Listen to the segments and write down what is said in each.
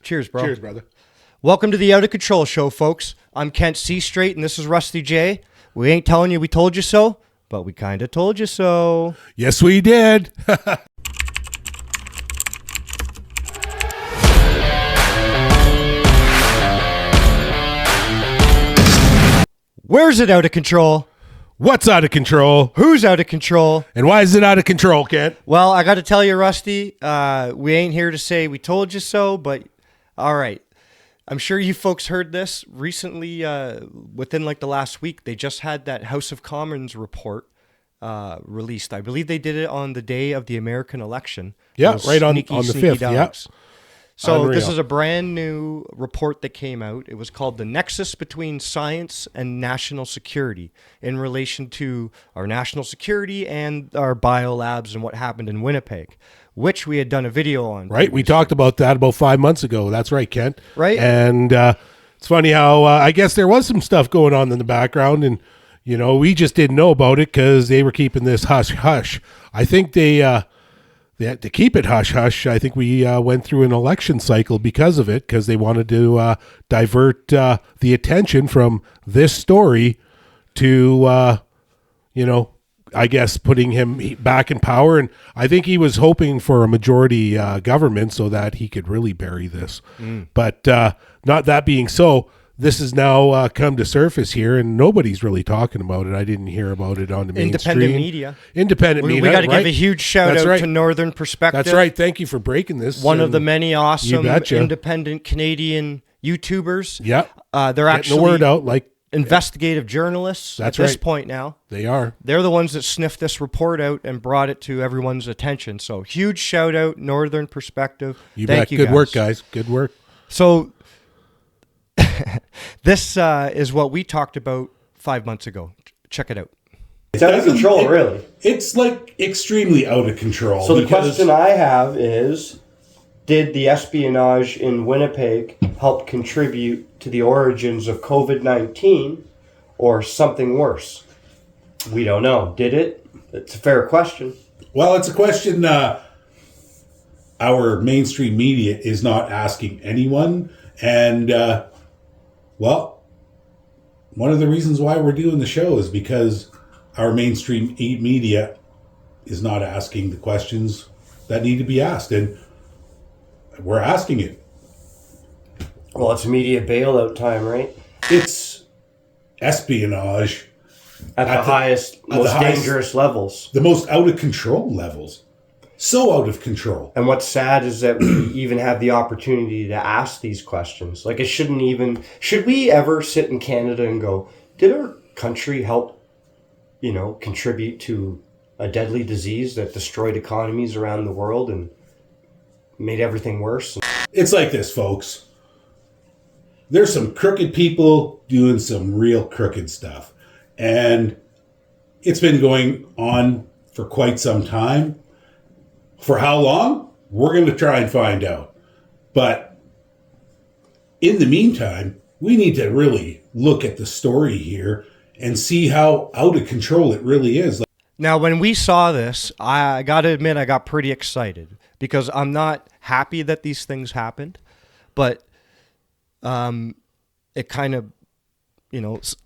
Cheers, bro. Cheers, brother. Welcome to the Out of Control Show, folks. I'm Kent C. Straight, and this is Rusty J. We ain't telling you we told you so, but we kind of told you so. Yes, we did. Where's it out of control? What's out of control? Who's out of control? And why is it out of control, Kent? Well, I got to tell you, Rusty, we ain't here to say we told you so, but all right. I'm sure you folks heard this recently, within like the last week. They just had that House of Commons report released. I believe they did it on the day of the American election. Yeah, Those right on sneaky the 5th. dogs. Yeah. So Unreal. this is a brand new report that came out. It was called The Nexus Between Science and National Security in relation to our national security and our biolabs and what happened in Winnipeg, which we had done a video on. Right. We talked about that about 5 months ago. That's right, Kent. Right. And it's funny how I guess there was some stuff going on in the background, and you know, we just didn't know about it because they were keeping this hush hush. I think they had to keep it hush hush. I think we went through an election cycle because of it, because they wanted to divert the attention from this story to you know, I guess putting him back in power. And I think he was hoping for a majority government so that he could really bury this. But not that being so, this has now come to surface here, and nobody's really talking about it. I didn't hear about it on the mainstream. Independent media. We got to right? give a huge shout out to Northern Perspective. That's right. Thank you for breaking this. One of the many awesome betcha. independent Canadian YouTubers. Yeah. They're Getting actually the word out, like investigative journalists That's at this right. point now. they are. They're the ones that sniffed this report out and brought it to everyone's attention. So huge shout out, Northern Perspective. Thank you, Good work, guys. Good work. So this is what we talked about 5 months ago. Check it out. It's out of control, really. It's like extremely out of control. So the question I have is, did the espionage in Winnipeg help contribute to the origins of COVID-19 or something worse? We don't know. Did it? It's a fair question. Well, it's a question our mainstream media is not asking anyone. And, well, one of the reasons why we're doing the show is because our mainstream media is not asking the questions that need to be asked. And we're asking it. Well, it's media bailout time, right? It's espionage At the highest, most dangerous levels. the most out of control levels. So out of control. And what's sad is that we even have the opportunity to ask these questions. Like, it shouldn't even... Should we ever sit in Canada and go, did our country help, contribute to a deadly disease that destroyed economies around the world and made everything worse? It's like this, folks. There's some crooked people doing some real crooked stuff. And it's been going on for quite some time. For how long? We're going to try and find out. But in the meantime, we need to really look at the story here and see how out of control it really is. Now, when we saw this, I got to admit I got pretty excited because I'm not happy that these things happened, but it kind of,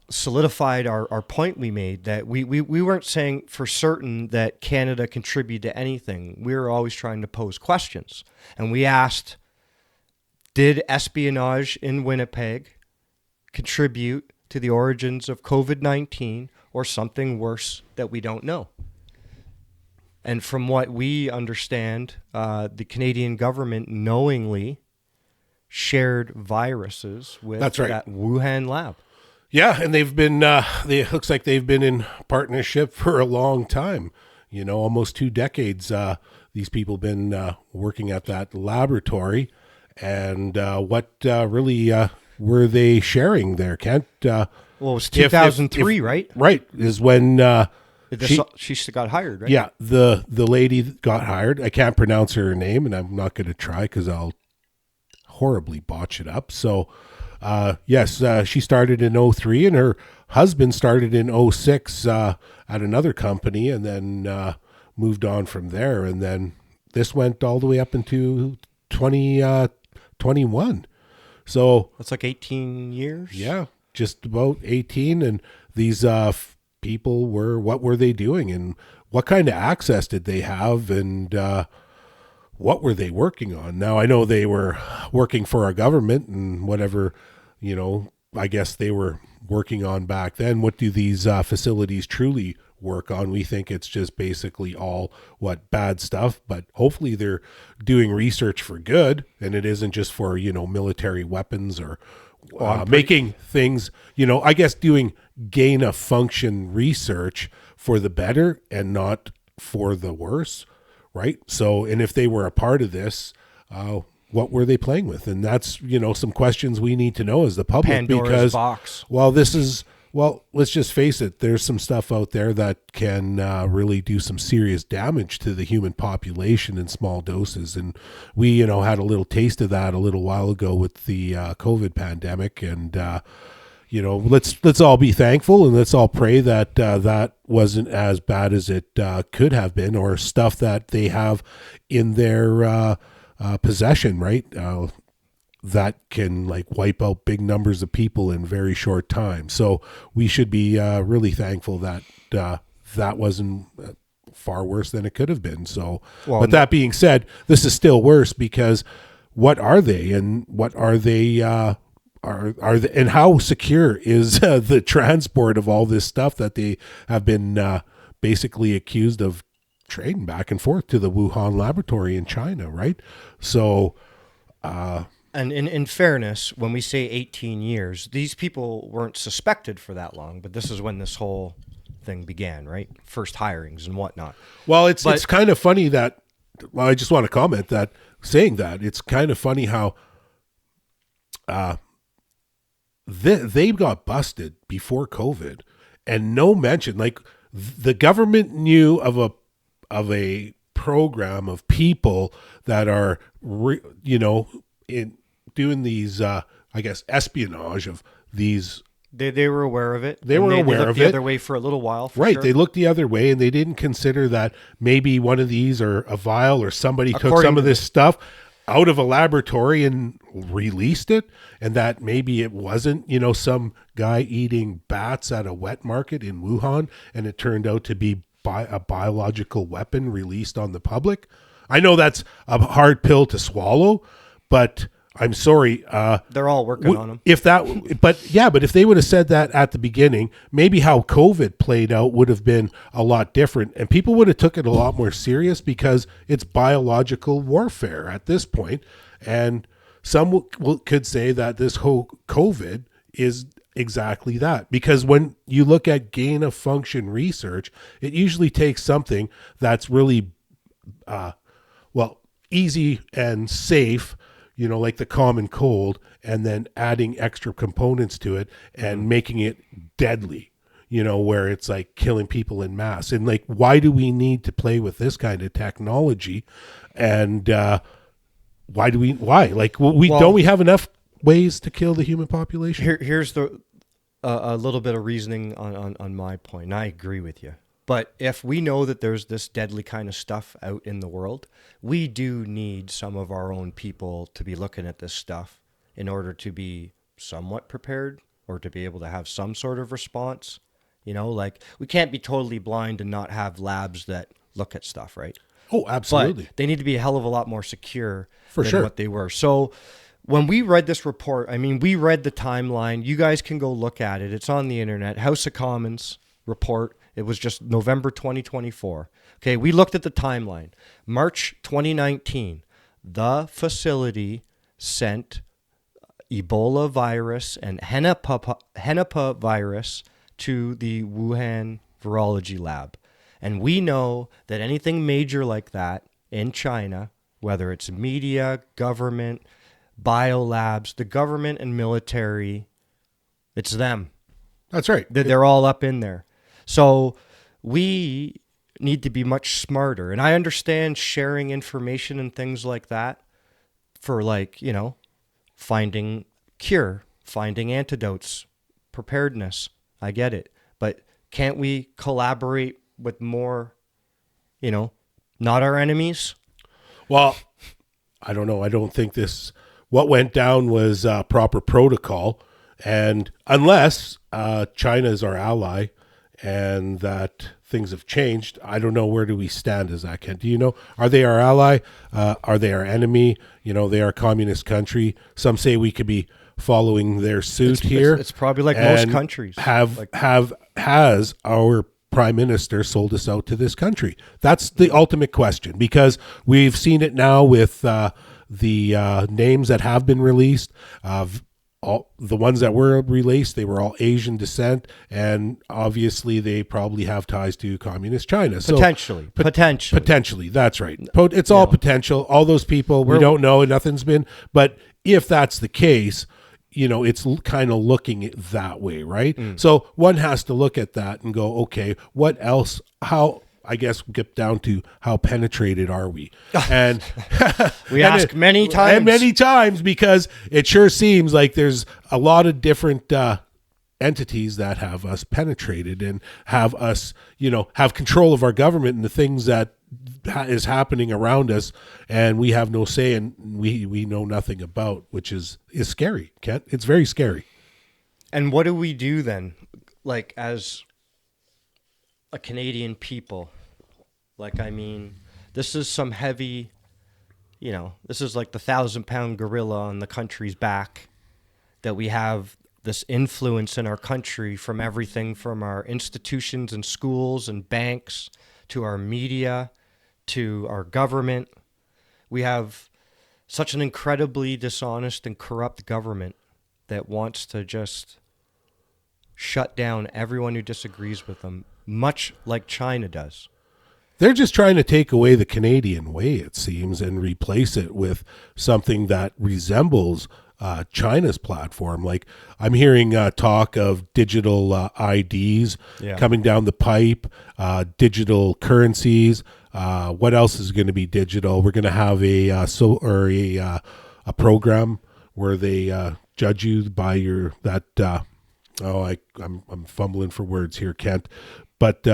solidified our point we made that we weren't saying for certain that Canada contributed to anything. We were always trying to pose questions. And we asked, did espionage in Winnipeg contribute to the origins of COVID-19 or something worse that we don't know? And from what we understand, the Canadian government knowingly shared viruses with That's right. that Wuhan lab. Yeah, and they've been, it looks like they've been in partnership for a long time, almost 2 decades. These people have been working at that laboratory. And what really were they sharing there, Kent? Well, it was 2003, right? Right, is when... she got hired, right? Yeah, the lady got hired. I can't pronounce her name, and I'm not going to try because I'll horribly botch it up. So... yes, she started in 2003, and her husband started in 2006 at another company, and then moved on from there. And then this went all the way up into 21. So That's like 18 years. yeah, just about 18. And these people what were they doing, and what kind of access did they have, and what were they working on? Now, I know they were working for our government and whatever, I guess they were working on back then. What do these facilities truly work on? We think it's just basically all bad stuff, but hopefully they're doing research for good, and it isn't just for, military weapons or making things, I guess doing gain of function research for the better and not for the worse. Right. So, and if they were a part of this, what were they playing with? And that's, some questions we need to know as the public. Pandora's because, box. let's just face it. There's some stuff out there that can really do some serious damage to the human population in small doses. And we, had a little taste of that a little while ago with the COVID pandemic. And, let's all be thankful, and let's all pray that that wasn't as bad as it could have been, or stuff that they have in their possession, right? That can wipe out big numbers of people in very short time. So we should be really thankful that that wasn't far worse than it could have been. So, but that being said, this is still worse, because what are they, and what are they? And how secure is the transport of all this stuff that they have been basically accused of trading back and forth to the Wuhan laboratory in China, right? So, and in fairness, when we say 18 years, these people weren't suspected for that long, but this is when this whole thing began, right? First hirings and whatnot. Well, it's kind of funny that, I just want to comment that, saying that, it's kind of funny how they got busted before COVID, and no mention. The government knew of a program of people that are in doing these I guess espionage of these. They were aware of it. They were aware of it. The other way for a little while. Right. Sure. They looked the other way, and they didn't consider that maybe one of these, or a vial, or somebody took some of this stuff out of a laboratory and released it, and that maybe it wasn't, some guy eating bats at a wet market in Wuhan, and it turned out to be a biological weapon released on the public. I know that's a hard pill to swallow, but I'm sorry. They're all working on them. But if they would have said that at the beginning, maybe how COVID played out would have been a lot different, and people would have took it a lot more serious, because it's biological warfare at this point. And some could say that this whole COVID is exactly that, because when you look at gain of function research, it usually takes something that's really, easy and safe, like the common cold, and then adding extra components to it and making it deadly, where it's killing people in mass. And why do we need to play with this kind of technology? And why? Don't we have enough ways to kill the human population? Here's a little bit of reasoning on my point, and I agree with you. But if we know that there's this deadly kind of stuff out in the world, we do need some of our own people to be looking at this stuff in order to be somewhat prepared, or to be able to have some sort of response. We can't be totally blind and not have labs that look at stuff, right? Oh, absolutely. But they need to be a hell of a lot more secure than sure. what they were. So when we read this report, we read the timeline. You guys can go look at it. It's on the internet. House of Commons report. It was just November 2024. Okay, we looked at the timeline. March 2019, the facility sent Ebola virus and Hennepin virus to the Wuhan Virology Lab. And we know that anything major like that in China, whether it's media, government, biolabs, the government and military, it's them. That's right. They're all up in there. So we need to be much smarter. And I understand sharing information and things like that for finding cure, finding antidotes, preparedness. I get it. But can't we collaborate with more, not our enemies? Well, I don't know. I don't think this what went down was proper protocol. And unless China is our ally and that things have changed, I don't know, where do we stand as that, Kent? Do you know? Are they our ally? Are they our enemy? You know, they are a communist country. Some say we could be following their suit here. It's probably like most countries. Has our prime minister sold us out to this country? That's the ultimate question, because we've seen it now with the names that have been released. All the ones that were released, they were all Asian descent, and obviously they probably have ties to communist China. So potentially, that's right. It's all potential. All those people, we don't know, and nothing's been. But if that's the case, you know, it's kind of looking that way, right? So one has to look at that and go, okay, what else? How? I guess we get down to how penetrated are we? And we ask many times. And many times, because it sure seems like there's a lot of different entities that have us penetrated and have us, you know, have control of our government and the things that is happening around us, and we have no say and we know nothing about, which is scary, Kent. It's very scary. And what do we do then? Like, as a Canadian people, like, I mean, this is some heavy, you know, this is like the 1,000-pound gorilla on the country's back, that we have this influence in our country from everything from our institutions and schools and banks to our media to our government. We have such an incredibly dishonest and corrupt government that wants to just shut down everyone who disagrees with them, much like China does. They're just trying to take away the Canadian way, it seems, and replace it with something that resembles China's platform. Like, I'm hearing talk of digital IDs coming down the pipe, digital currencies. What else is going to be digital? We're going to have a program where they judge you by your I'm fumbling for words here, Kent, but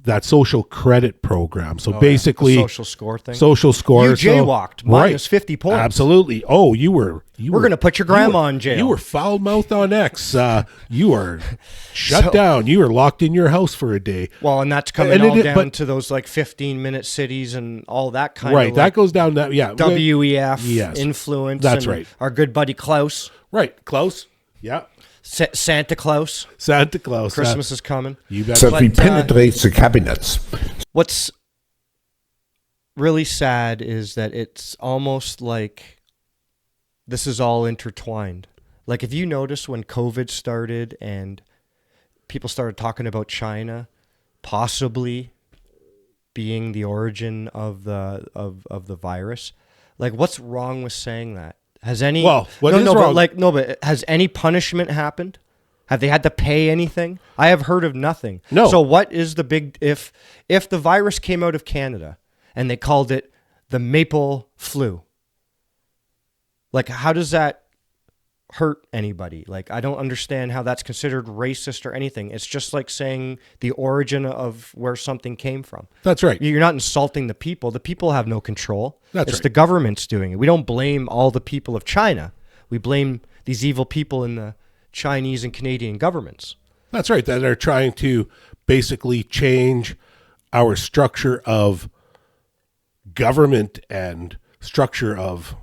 that social credit program. So basically, the social score thing. Social score. You jaywalked minus 50 points. Absolutely. Oh, we're going to put your grandma in jail. You were foul mouthed on X. You are shut down. You were locked in your house for a day. Well, and that's coming down to those like 15-minute cities and all that kind of. Right. That goes down that. Yeah. WEF influence. That's right. Our good buddy Klaus. Right. Klaus. Yeah. Santa Claus. Christmas is coming. You bet. So we penetrate the cabinets. What's really sad is that it's almost like this is all intertwined. Like, if you notice when COVID started and people started talking about China possibly being the origin of the virus, like, what's wrong with saying that? Has any wrong? But has any punishment happened? Have they had to pay anything? I have heard of nothing. No. So what is the big if the virus came out of Canada and they called it the maple flu? Like, how does that hurt anybody? Like, I don't understand how that's considered racist or anything. It's just like saying the origin of where something came from. That's right. You're not insulting the people. The people have no control. It's right. The government's doing it. We don't blame all the people of China. We blame these evil people in the Chinese and Canadian governments. That's right. That are trying to basically change our structure of government and structure of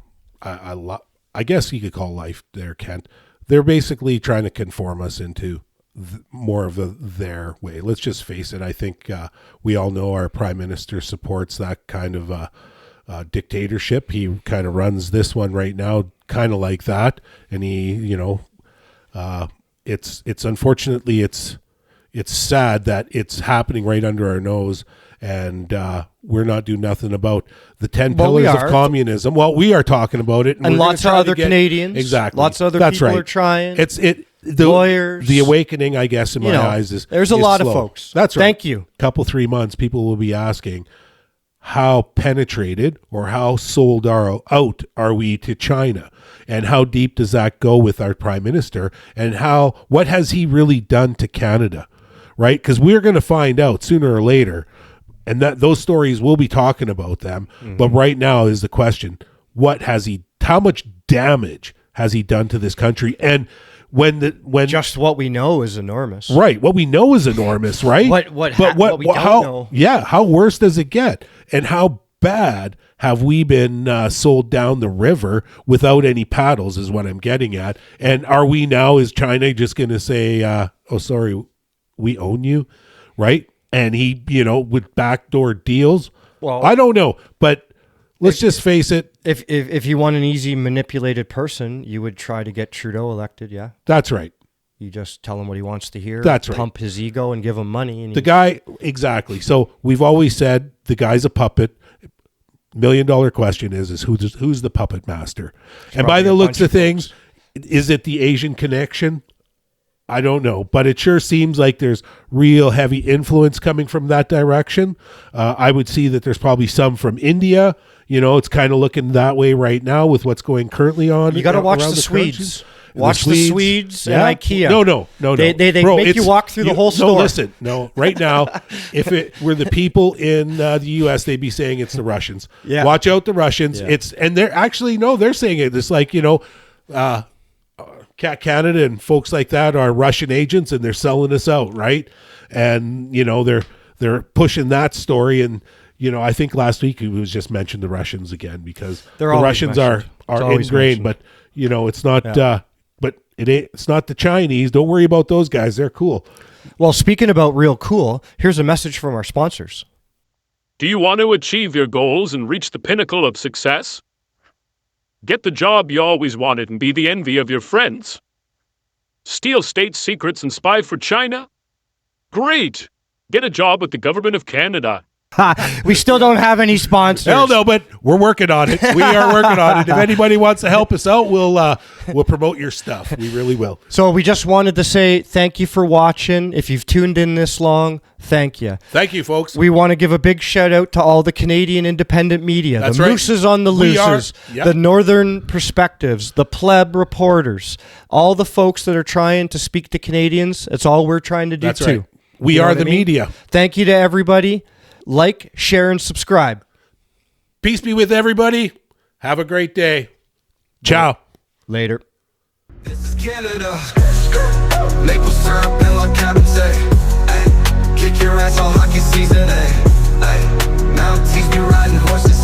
I guess you could call life there, Kent. They're basically trying to conform us into more of their way. Let's just face it. I think we all know our prime minister supports that kind of dictatorship. He kind of runs this one right now, kind of like that. And he, you know, it's unfortunately it's sad that it's happening right under our nose, and we're not doing nothing about the 10 pillars of communism. Well, we are talking about it, and lots of other Canadians. Exactly, lots of other people are trying. Lawyers. The awakening, I guess, in my eyes is there's a lot of folks. That's right. Thank you. Couple 3 months, people will be asking, how penetrated or how sold out are we to China? And how deep does that go with our prime minister? And what has he really done to Canada? Right? Because we're going to find out sooner or later, and that those stories, we'll be talking about them. Mm-hmm. But right now is the question, what has he how much damage has he done to this country? And when just what we know is enormous. Right, what we know is enormous, right? What we don't know. Yeah, how worse does it get? And how bad have we been sold down the river without any paddles is what I'm getting at. And are we now, is China just going to say, oh, sorry, we own you, right? And he, with backdoor deals? Well, I don't know, but let's just face it. If you want an easy manipulated person, you would try to get Trudeau elected, yeah? That's right. You just tell him what he wants to hear. That's right. Pump his ego and give him money. And the guy, exactly. So we've always said the guy's a puppet. $1 million question is who's the puppet master? And by the looks of things, is it the Asian connection? I don't know, but it sure seems like there's real heavy influence coming from that direction. I would see that there's probably some from India. It's kind of looking that way right now with what's going currly on. You got to watch the Swedes. Watch the Swedes and IKEA. No. They Bro, make you walk through the whole store. No, listen. No, right now, if it were the people in the U.S., they'd be saying it's the Russians. Yeah. Watch out, the Russians. Yeah. And they're actually, no, they're saying it. It's like, Canada and folks like that are Russian agents and they're selling us out, right? And, they're pushing that story. And, I think last week it was just mentioned the Russians again because the Russians are ingrained, but, it's not... But it's not the Chinese. Don't worry about those guys. They're cool. Well, speaking about real cool, here's a message from our sponsors. Do you want to achieve your goals and reach the pinnacle of success? Get the job you always wanted and be the envy of your friends? Steal state secrets and spy for China? Great! Get a job with the government of Canada. We still don't have any sponsors. Hell no, but we're working on it. We are working on it. If anybody wants to help us out, we'll promote your stuff. We really will. So we just wanted to say thank you for watching. If you've tuned in this long, thank you. Thank you, folks. We want to give a big shout out to all the Canadian independent media. That's the right. Mooses on the Looses, the Northern Perspectives, the Pleb Reporters, all the folks that are trying to speak to Canadians. It's all we're trying to do That's too. Right. We are the media. Thank you to everybody. Like, share, and subscribe. Peace be with everybody. Have a great day. Ciao. Later. This is Canada. Maple syrup and like Cabernet. Kick your ass all hockey season. Now teach me riding horses.